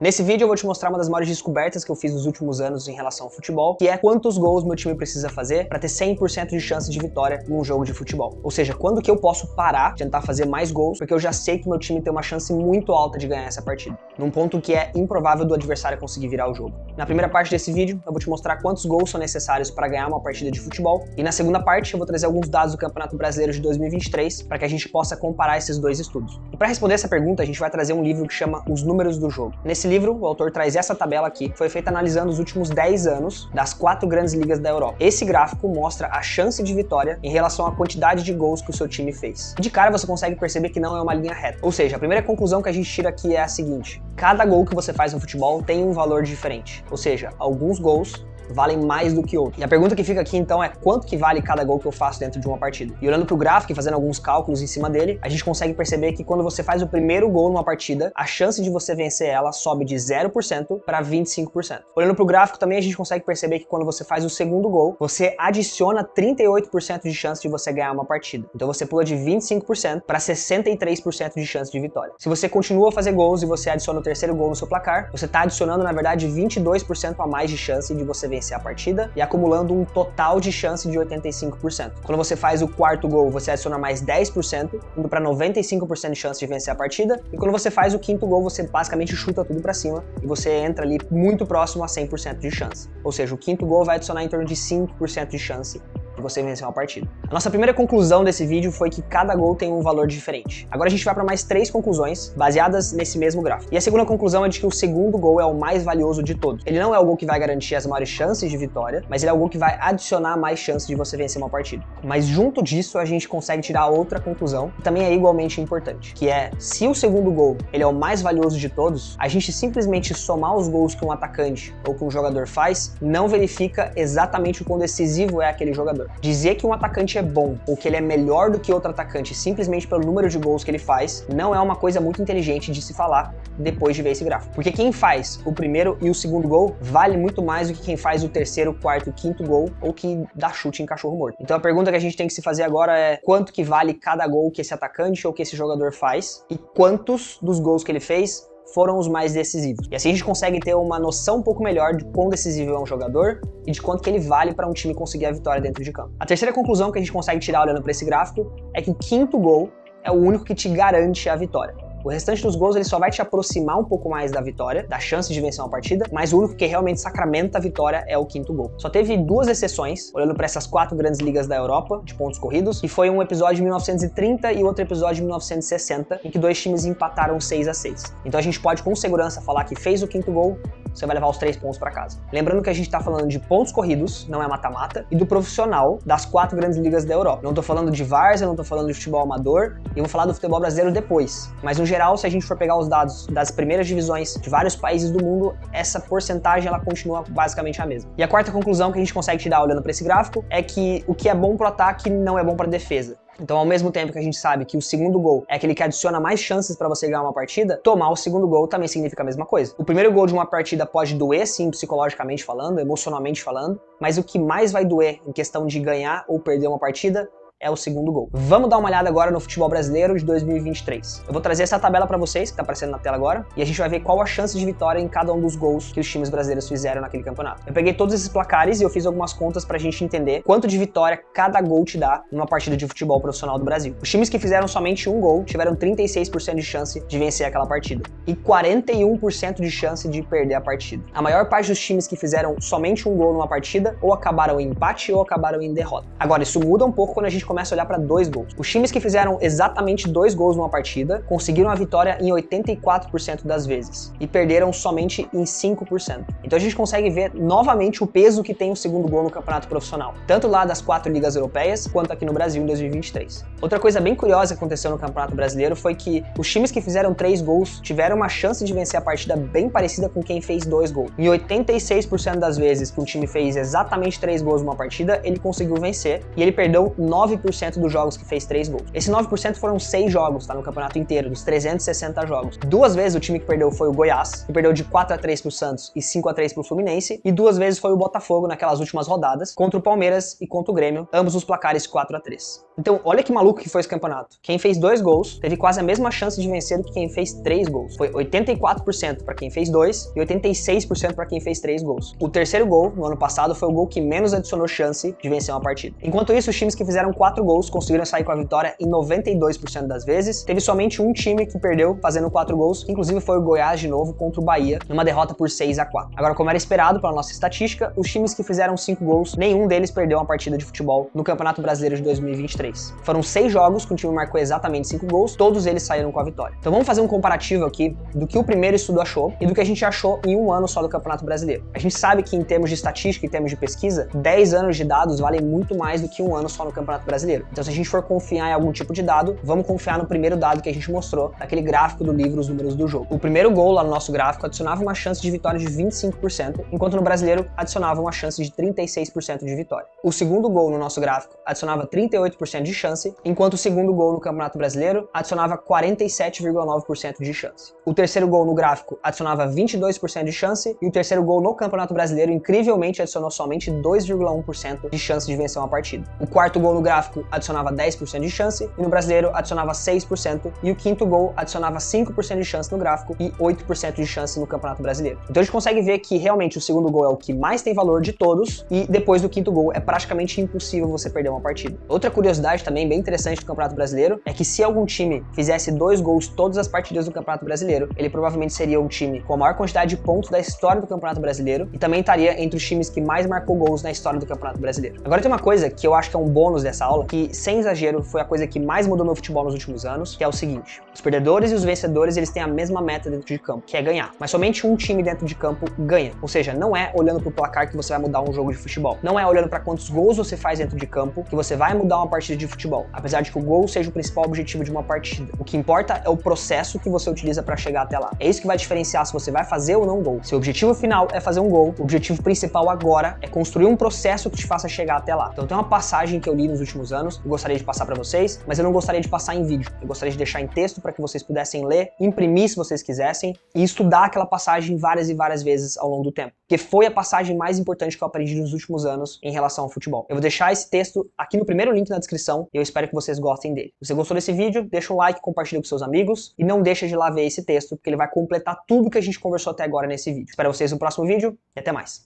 Nesse vídeo eu vou te mostrar uma das maiores descobertas que eu fiz nos últimos anos em relação ao futebol, que é quantos gols meu time precisa fazer para ter 100% de chance de vitória num jogo de futebol. Ou seja, quando que eu posso parar de tentar fazer mais gols, porque eu já sei que meu time tem uma chance muito alta de ganhar essa partida, num ponto que é improvável do adversário conseguir virar o jogo. Na primeira parte desse vídeo, eu vou te mostrar quantos gols são necessários para ganhar uma partida de futebol, e na segunda parte eu vou trazer alguns dados do Campeonato Brasileiro de 2023 para que a gente possa comparar esses dois estudos. E para responder essa pergunta, a gente vai trazer um livro que chama Os Números do Jogo. Nesse livro, o autor traz essa tabela aqui, que foi feita analisando os últimos 10 anos das 4 grandes ligas da Europa. Esse gráfico mostra a chance de vitória em relação à quantidade de gols que o seu time fez. E de cara você consegue perceber que não é uma linha reta. Ou seja, a primeira conclusão que a gente tira aqui é a seguinte: cada gol que você faz no futebol tem um valor diferente. Ou seja, alguns gols valem mais do que outros. E a pergunta que fica aqui então é quanto que vale cada gol que eu faço dentro de uma partida? E olhando pro gráfico e fazendo alguns cálculos em cima dele, a gente consegue perceber que quando você faz o primeiro gol numa partida, a chance de você vencer ela sobe de 0% para 25%. Olhando pro gráfico também a gente consegue perceber que quando você faz o segundo gol, você adiciona 38% de chance de você ganhar uma partida. Então você pula de 25% para 63% de chance de vitória. Se você continua a fazer gols e você adiciona o terceiro gol no seu placar, você está adicionando na verdade 22% a mais de chance de você vencer a partida e acumulando um total de chance de 85%. Quando você faz o quarto gol, você adiciona mais 10%, indo para 95% de chance de vencer a partida, e quando você faz o quinto gol, você basicamente chuta tudo para cima e você entra ali muito próximo a 100% de chance. Ou seja, o quinto gol vai adicionar em torno de 5% de chance de você vencer uma partida. A nossa primeira conclusão desse vídeo foi que cada gol tem um valor diferente. Agora a gente vai para mais 3 conclusões baseadas nesse mesmo gráfico. E a segunda conclusão é de que o segundo gol é o mais valioso de todos. Ele não é o gol que vai garantir as maiores chances de vitória, mas ele é o gol que vai adicionar mais chances de você vencer uma partida. Mas junto disso a gente consegue tirar outra conclusão, que também é igualmente importante, que é, se o segundo gol ele é o mais valioso de todos, a gente simplesmente somar os gols que um atacante ou que um jogador faz, não verifica exatamente o quão decisivo é aquele jogador. Dizer que um atacante é bom ou que ele é melhor do que outro atacante simplesmente pelo número de gols que ele faz não é uma coisa muito inteligente de se falar depois de ver esse gráfico. Porque quem faz o primeiro e o segundo gol vale muito mais do que quem faz o terceiro, quarto e quinto gol ou que dá chute em cachorro morto. Então a pergunta que a gente tem que se fazer agora é quanto que vale cada gol que esse atacante ou que esse jogador faz e quantos dos gols que ele fez foram os mais decisivos. E assim a gente consegue ter uma noção um pouco melhor de quão decisivo é um jogador e de quanto que ele vale para um time conseguir a vitória dentro de campo. A terceira conclusão que a gente consegue tirar olhando para esse gráfico é que o quinto gol é o único que te garante a vitória. O restante dos gols ele só vai te aproximar um pouco mais da vitória, da chance de vencer uma partida, mas o único que realmente sacramenta a vitória é o quinto gol. Só teve 2 exceções, olhando para essas 4 grandes ligas da Europa, de pontos corridos, e foi um episódio de 1930 e outro episódio de 1960, em que 2 times empataram 6-6. Então a gente pode com segurança falar que fez o quinto gol, você vai levar os 3 pontos para casa. Lembrando que a gente tá falando de pontos corridos, não é mata-mata, e do profissional das 4 grandes ligas da Europa. Não tô falando de várzea, não tô falando de futebol amador, e eu vou falar do futebol brasileiro depois. Mas no geral, se a gente for pegar os dados das primeiras divisões de vários países do mundo, essa porcentagem ela continua basicamente a mesma. E a quarta conclusão que a gente consegue tirar olhando para esse gráfico é que o que é bom pro ataque não é bom pra defesa. Então, ao mesmo tempo que a gente sabe que o segundo gol é aquele que adiciona mais chances para você ganhar uma partida, tomar o segundo gol também significa a mesma coisa. O primeiro gol de uma partida pode doer, sim, psicologicamente falando, emocionalmente falando, mas o que mais vai doer em questão de ganhar ou perder uma partida é o segundo gol. Vamos dar uma olhada agora no futebol brasileiro de 2023. Eu vou trazer essa tabela para vocês, que tá aparecendo na tela agora, e a gente vai ver qual a chance de vitória em cada um dos gols que os times brasileiros fizeram naquele campeonato. Eu peguei todos esses placares e eu fiz algumas contas pra gente entender quanto de vitória cada gol te dá numa partida de futebol profissional do Brasil. Os times que fizeram somente um gol tiveram 36% de chance de vencer aquela partida e 41% de chance de perder a partida. A maior parte dos times que fizeram somente um gol numa partida ou acabaram em empate ou acabaram em derrota. Agora, isso muda um pouco quando a gente começa a olhar para 2 gols. Os times que fizeram exatamente 2 gols numa partida conseguiram a vitória em 84% das vezes e perderam somente em 5%. Então a gente consegue ver novamente o peso que tem o segundo gol no campeonato profissional, tanto lá das 4 ligas europeias quanto aqui no Brasil em 2023. Outra coisa bem curiosa que aconteceu no Campeonato Brasileiro foi que os times que fizeram 3 gols tiveram uma chance de vencer a partida bem parecida com quem fez 2 gols. Em 86% das vezes que um time fez exatamente 3 gols numa partida, ele conseguiu vencer e ele perdeu 9% 9% dos jogos que fez 3 gols. Esse 9% foram 6 jogos, tá? No campeonato inteiro, dos 360 jogos. 2 vezes o time que perdeu foi o Goiás, que perdeu de 4-3 pro Santos e 5-3 pro Fluminense, e 2 vezes foi o Botafogo naquelas últimas rodadas, contra o Palmeiras e contra o Grêmio, ambos os placares 4-3. Então, olha que maluco que foi esse campeonato. Quem fez 2 gols teve quase a mesma chance de vencer do que quem fez 3 gols. Foi 84% para quem fez 2 e 86% para quem fez 3 gols. O terceiro gol, no ano passado, foi o gol que menos adicionou chance de vencer uma partida. Enquanto isso, os times que fizeram 4 gols conseguiram sair com a vitória em 92% das vezes. Teve somente um time que perdeu fazendo 4 gols, que inclusive foi o Goiás de novo contra o Bahia, numa derrota por 6-4. Agora, como era esperado pela nossa estatística, os times que fizeram 5 gols, nenhum deles perdeu uma partida de futebol no Campeonato Brasileiro de 2023. Foram 6 jogos que o time marcou exatamente 5 gols, todos eles saíram com a vitória. Então vamos fazer um comparativo aqui do que o primeiro estudo achou e do que a gente achou em um ano só do Campeonato Brasileiro. A gente sabe que em termos de estatística e em termos de pesquisa, 10 anos de dados valem muito mais do que um ano só no Campeonato Brasileiro. Então se a gente for confiar em algum tipo de dado, vamos confiar no primeiro dado que a gente mostrou, naquele gráfico do livro Os Números do Jogo. O primeiro gol lá no nosso gráfico adicionava uma chance de vitória de 25%, enquanto no Brasileiro adicionava uma chance de 36% de vitória. O segundo gol no nosso gráfico adicionava 38% de chance, enquanto o segundo gol no Campeonato Brasileiro adicionava 47,9% de chance. O terceiro gol no gráfico adicionava 22% de chance e o terceiro gol no Campeonato Brasileiro incrivelmente adicionou somente 2,1% de chance de vencer uma partida. O quarto gol no gráfico adicionava 10% de chance e no Brasileiro adicionava 6% e o quinto gol adicionava 5% de chance no gráfico e 8% de chance no Campeonato Brasileiro. Então a gente consegue ver que realmente o segundo gol é o que mais tem valor de todos e depois do quinto gol é praticamente impossível você perder uma partida. Outra curiosidade também bem interessante do Campeonato Brasileiro é que se algum time fizesse 2 gols todas as partidas do Campeonato Brasileiro, ele provavelmente seria o time com a maior quantidade de pontos da história do Campeonato Brasileiro e também estaria entre os times que mais marcou gols na história do Campeonato Brasileiro. Agora tem uma coisa que eu acho que é um bônus dessa aula, que sem exagero foi a coisa que mais mudou meu futebol nos últimos anos, que é o seguinte: os perdedores e os vencedores eles têm a mesma meta dentro de campo, que é ganhar. Mas somente um time dentro de campo ganha. Ou seja, não é olhando pro placar que você vai mudar um jogo de futebol. Não é olhando para quantos gols você faz dentro de campo que você vai mudar uma partida de futebol. Apesar de que o gol seja o principal objetivo de uma partida. O que importa é o processo que você utiliza para chegar até lá. É isso que vai diferenciar se você vai fazer ou não gol. Se o objetivo final é fazer um gol, o objetivo principal agora é construir um processo que te faça chegar até lá. Então tem uma passagem que eu li nos últimos anos, eu gostaria de passar para vocês, mas eu não gostaria de passar em vídeo. Eu gostaria de deixar em texto para que vocês pudessem ler, imprimir se vocês quisessem e estudar aquela passagem várias e várias vezes ao longo do tempo. Porque foi a passagem mais importante que eu aprendi nos últimos anos em relação ao futebol. Eu vou deixar esse texto aqui no primeiro link na descrição e eu espero que vocês gostem dele. Se você gostou desse vídeo, deixa um like, compartilha com seus amigos e não deixa de lá ver esse texto, porque ele vai completar tudo que a gente conversou até agora nesse vídeo. Espero vocês no próximo vídeo e até mais.